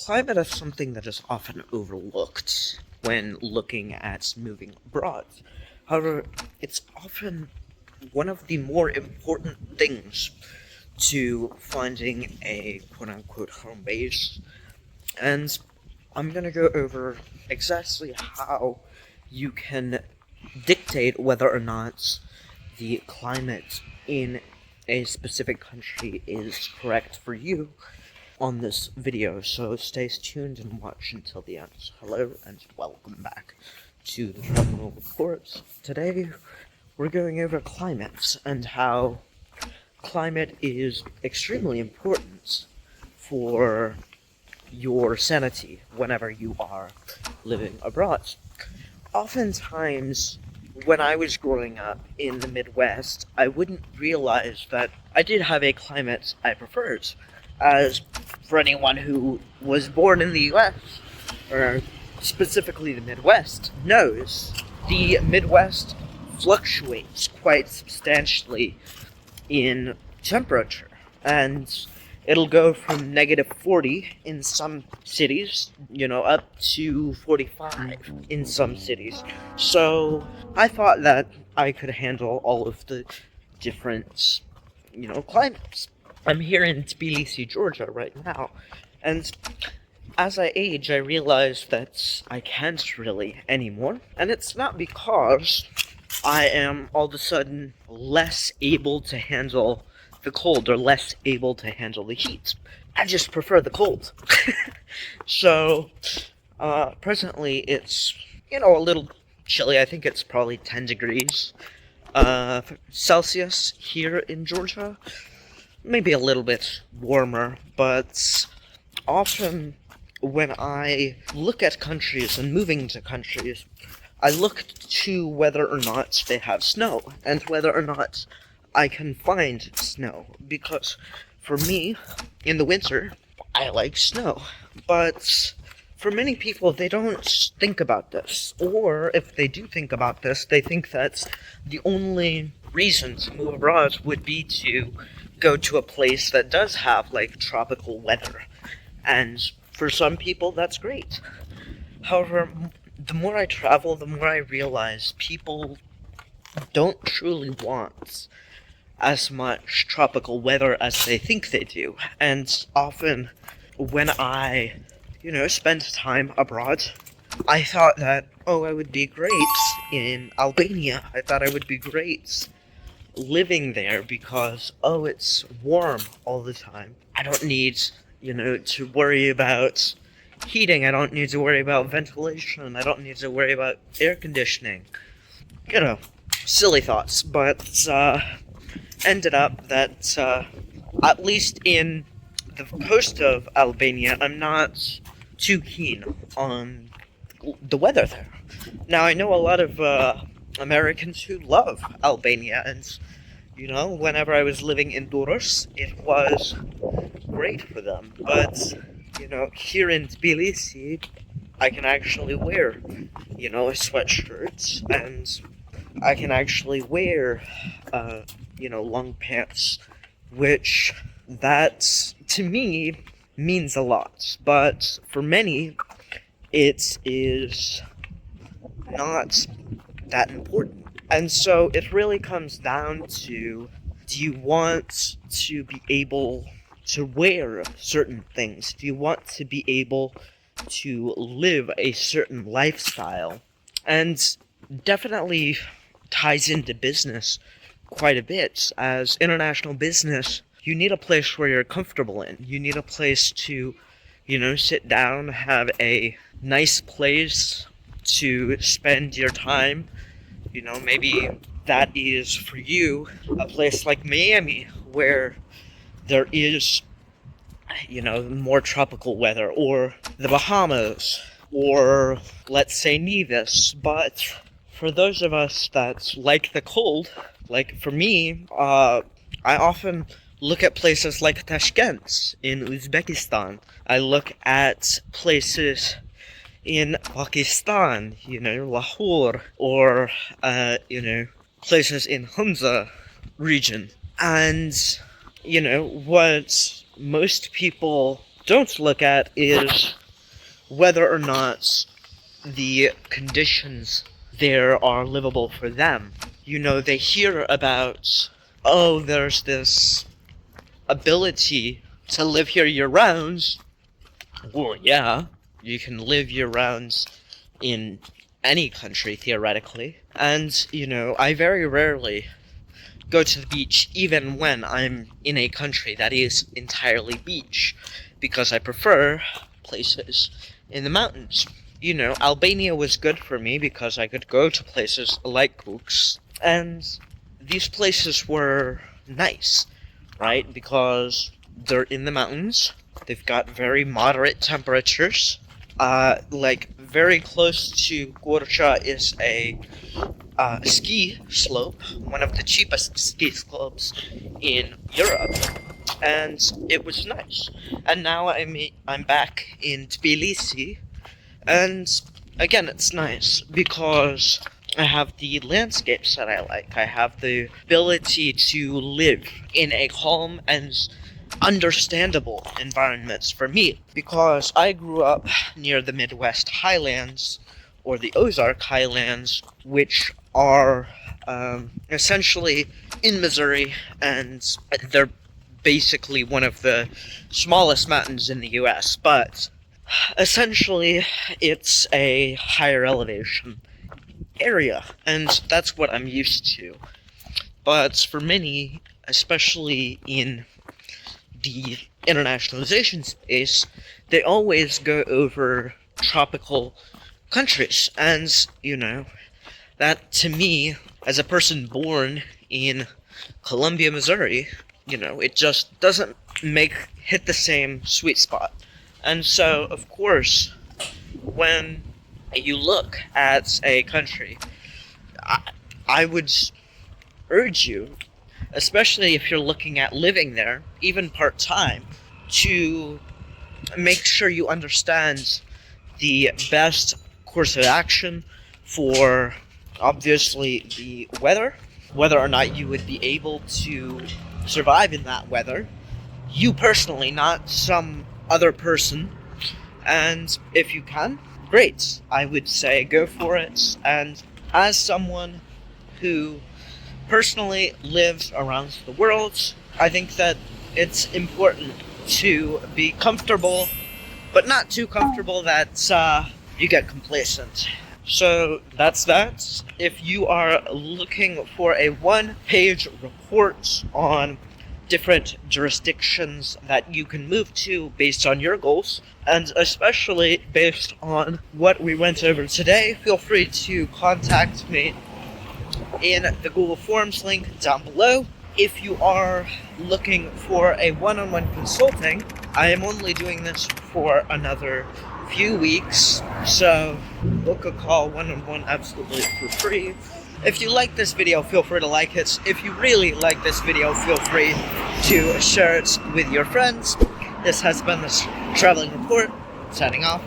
Climate is something that is often overlooked when looking at moving abroad. However, it's often one of the more important things to finding a quote-unquote home base. And I'm going to go over exactly how you can dictate whether or not the climate in a specific country is correct for you on this video, so stay tuned and watch until the end. Hello and welcome back to the Travel Reports. Today we're going over climate and how climate is extremely important for your sanity whenever you are living abroad. Oftentimes, when I was growing up in the Midwest, I wouldn't realize that I did have a climate I preferred. As for anyone who was born in the US, or specifically the Midwest, knows, the Midwest fluctuates quite substantially in temperature, and it'll go from negative 40 in some cities, up to 45 in some cities. So I thought that I could handle all of the different, climates. I'm here in Tbilisi, Georgia right now, and as I age, I realize that I can't really anymore, and it's not because I am all of a sudden less able to handle the cold or less able to handle the heat. I just prefer the cold. So, presently it's, a little chilly. I think it's probably 10 degrees Celsius here in Georgia. Maybe a little bit warmer, but often when I look at countries and moving to countries, I look to whether or not they have snow, and whether or not I can find snow, because for me, in the winter, I like snow. But for many people, they don't think about this, or if they do think about this, they think that the only reason to move abroad would be to go to a place that does have, tropical weather. And for some people, that's great. However, the more I travel, the more I realize people don't truly want as much tropical weather as they think they do. And often, when I, spend time abroad, I thought that, I would be great in Albania. I thought I would be great living there because, it's warm all the time. I don't need, to worry about heating. I don't need to worry about ventilation. I don't need to worry about air conditioning. Silly thoughts, but ended up that at least in the coast of Albania, I'm not too keen on the weather there. Now, I know a lot of Americans who love Albania, and whenever I was living in Durrës, it was great for them. But here in Tbilisi, I can actually wear a sweatshirt, and I can actually wear long pants, which that to me means a lot, but for many it is not that important. And so it really comes down to, do you want to be able to wear certain things? Do you want to be able to live a certain lifestyle? And definitely ties into business quite a bit. As international business, you need a place where you're comfortable in. You need a place to, sit down, have a nice place to spend your time. Maybe that is for you a place like Miami, where there is, more tropical weather, or the Bahamas, or let's say Nevis. But for those of us that like the cold, like for me, I often look at places like Tashkent in Uzbekistan. I look at places in Pakistan, Lahore, or, places in Hunza region. And, what most people don't look at is whether or not the conditions there are livable for them. You know, they hear about, oh, there's this ability to live here year-round. Well, yeah, you can live year-round in any country, theoretically. And, you know, I very rarely go to the beach even when I'm in a country that is entirely beach, because I prefer places in the mountains. You know, Albania was good for me because I could go to places like Kooks, and these places were nice, right? Because they're in the mountains, they've got very moderate temperatures. Like, very close to Gorcha is a ski slope, one of the cheapest ski slopes in Europe, and it was nice. And now I'm back in Tbilisi, and again, it's nice because I have the landscapes that I like. I have the ability to live in a calm and understandable environments for me, because I grew up near the Midwest Highlands, or the Ozark Highlands, which are essentially in Missouri, and they're basically one of the smallest mountains in the US, but essentially it's a higher elevation area, and that's what I'm used to. But for many, especially in the internationalization space, they always go over tropical countries, and, you know, that to me, as a person born in Columbia, Missouri, you know, it just doesn't hit the same sweet spot. And so, of course, when you look at a country, I would urge you, especially if you're looking at living there, even part-time, to make sure you understand the best course of action for, obviously, the weather, whether or not you would be able to survive in that weather, you personally, not some other person, and if you can, great. I would say go for it, and as someone who personally lives around the world, I think that it's important to be comfortable, but not too comfortable that you get complacent. So that's that. If you are looking for a one-page report on different jurisdictions that you can move to based on your goals, and especially based on what we went over today, feel free to contact me in the Google Forms link down below. If you are looking for a one-on-one consulting, I am only doing this for another few weeks, so book a call one-on-one absolutely for free. If you like this video, feel free to like it. If you really like this video, feel free to share it with your friends. This has been the Traveling Report, signing off.